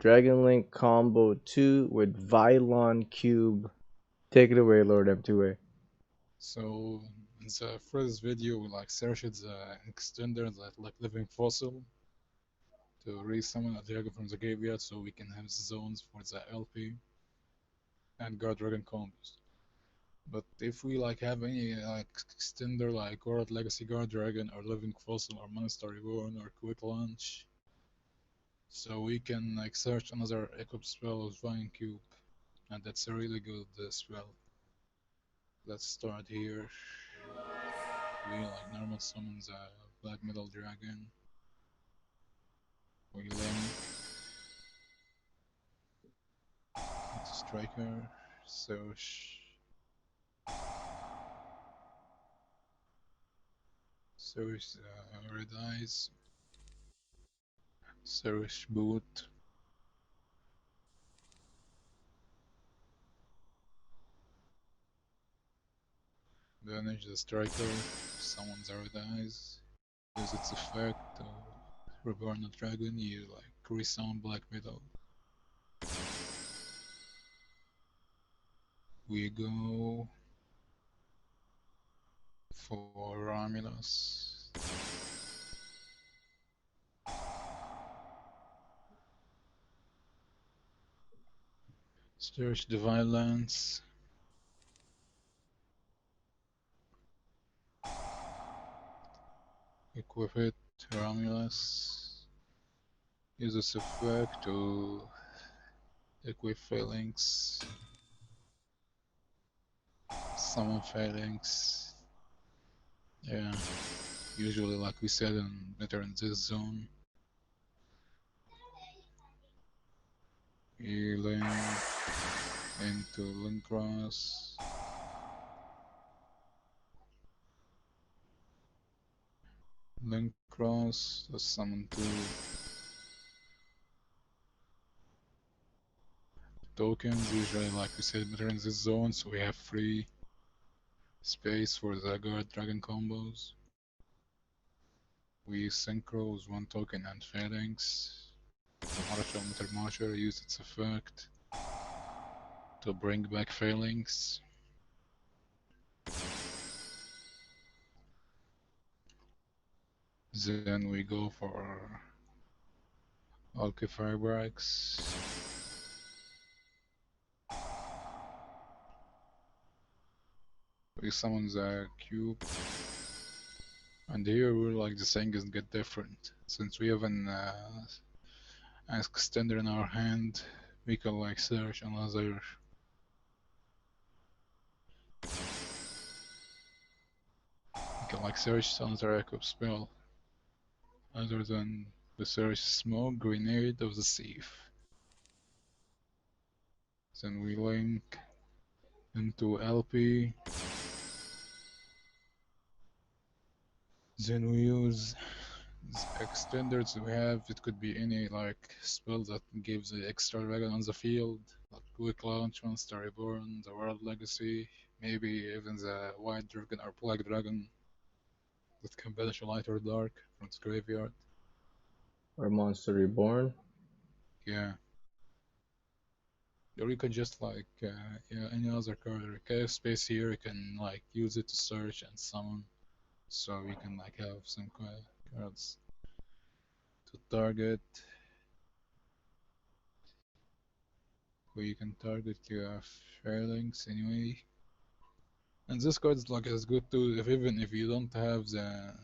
Dragon Link combo 2 with Vylon Cube. Take it away, Lord M2A. So in the first video, we like searched the extender that like living fossil to re-summon a dragon from the graveyard so we can have zones for the LP and guard dragon combos. But if we like have any like extender like World Legacy Guard Dragon or Living Fossil or Monster Reborn or Quick Launch, so we can like search another equip spell with Vine Cube, and that's a really good spell. Let's start here. We like normal summon the Black Metal Dragon. We link into Striker, search Red Eyes, search Boot, banish the Striker, summon the Red Eyes, use its effect to reborn a dragon, you like resummon Black Metal. We go for Romulus. Search the violence. Equip it, Romulus. Use this effect to equip Phalanx. Summon Phalanx. Yeah, usually like we said better in this zone. We link into Linkross. Linkross, let's summon two tokens, usually like we said better in this zone, so we have free space for the guard dragon combos. We synchro with one token and Phalanx. The Martial Meter Marcher used its effect to bring back Phalanx. Then we go for Alki Firebrax. We summon the cube. And here we're like the thing is get different. Since we have an extender in our hand, we can like search another equip spell other than the search smoke grenade of the thief. Then we link into LP. Then we use the extenders we have. It could be any like spell that gives the extra dragon on the field, like Quick Launch, Monster Reborn, the World Legacy, maybe even the White Dragon or Black Dragon that can banish light or dark from its graveyard. Or Monster Reborn. Yeah. Or you could just like yeah, any other card or chaos space here, you can like use it to search and summon, so you can like have some cards to target. Where you can target your Phalanx anyway. And this card is like as good too, if even if you don't have the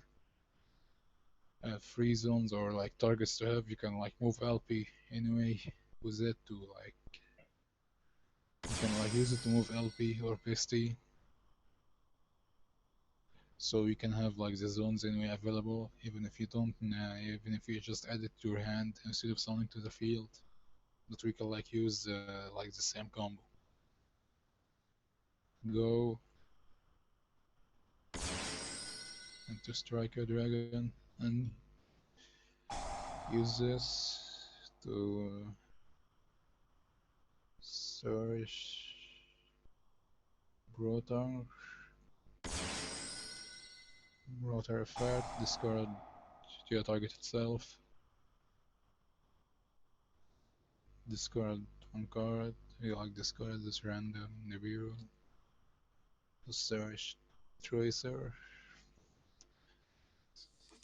free zones or like targets to have, you can like move LP anyway with it to like you can like use it to move LP or PST. So you can have like the zones anyway available, even if you don't, even if you just add it to your hand instead of summoning to the field. But we can like use like the same combo. Go into Striker Dragon and use this to search Brotar. Brotar effect, discard geo target itself. discard one card. You like discard this random Nibiru. Search Tracer.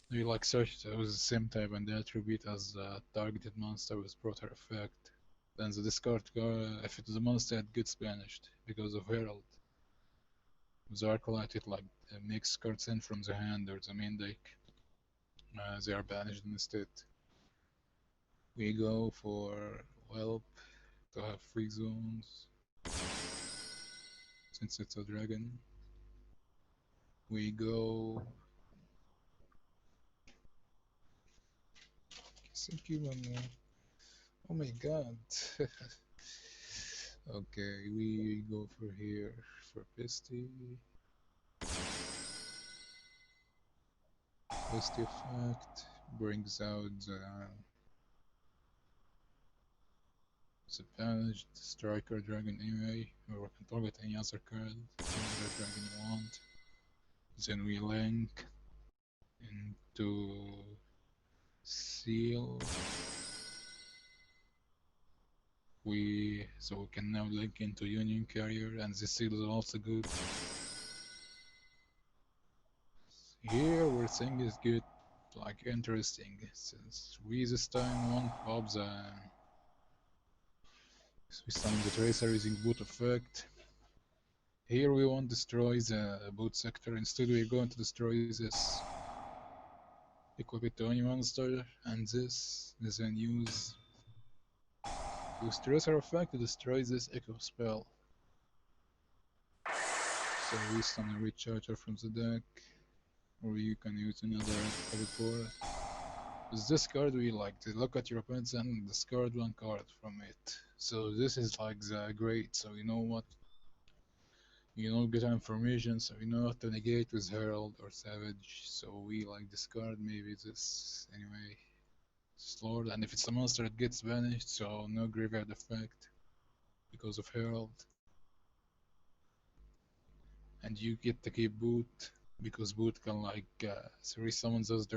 You like search with the same type and attribute as the targeted monster with broader effect. Then the discard card, if it is a monster, it gets banished because of Herald. With Arclight, it like makes cards in from the hand or the main deck. They are banished instead. We go for Whelp to have free zones. Since it's a dragon. We go Oh my god. Okay, we go for here for Pisty. Pisty effect brings out the banished striker dragon anyway, or can target any other card, any other dragon you want. Then we link into seal. So we can now link into Union Carrier, and this seal is also good. Here where things get like interesting, since we this time want Bob's we summon the tracer using boot effect. Here we won't destroy the boot sector, instead we're going to destroy this. Equip it to any monster, and this then use tracer effect to destroy this echo spell. So we summon a recharger from the deck, or you can use another cover for it. With this card we like to look at your opponents and discard one card from it. So this is like the great, so you know what, you know, get information, so you know how to negate with Herald or Savage. So we like discard maybe this anyway. Lord, and if it's a monster it gets banished, so no graveyard effect because of Herald. And you get to keep Boot because Boot can like 3 summons those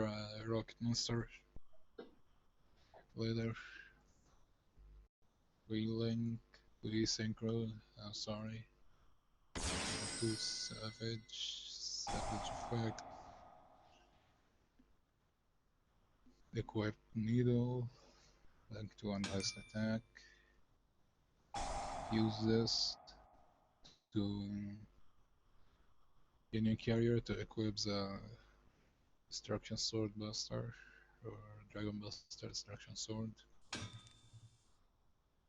rocket monster later. We link, we synchro, sorry. To Savage effect. Equip Needle, link to unlicensed attack. Use this to Union Carrier to equip the Destruction Sword Buster or Dragon Buster Destruction Sword.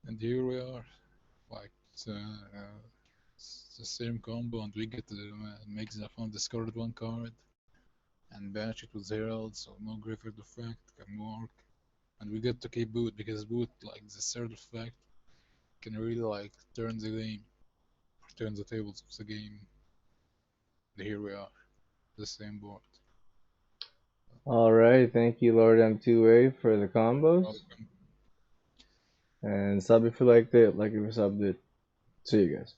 And here we are, like it's the same combo, and we get to make the opponent discard one card and banish it with Herald, so no graveyard effect can work. And we get to keep Boot because Boot, like the third effect, can really like turn the game, or turn the tables of the game. And here we are, the same board. Alright, thank you, Lord M2A, for the combos. Welcome. And sub if you liked it, like if you subbed it. See you guys.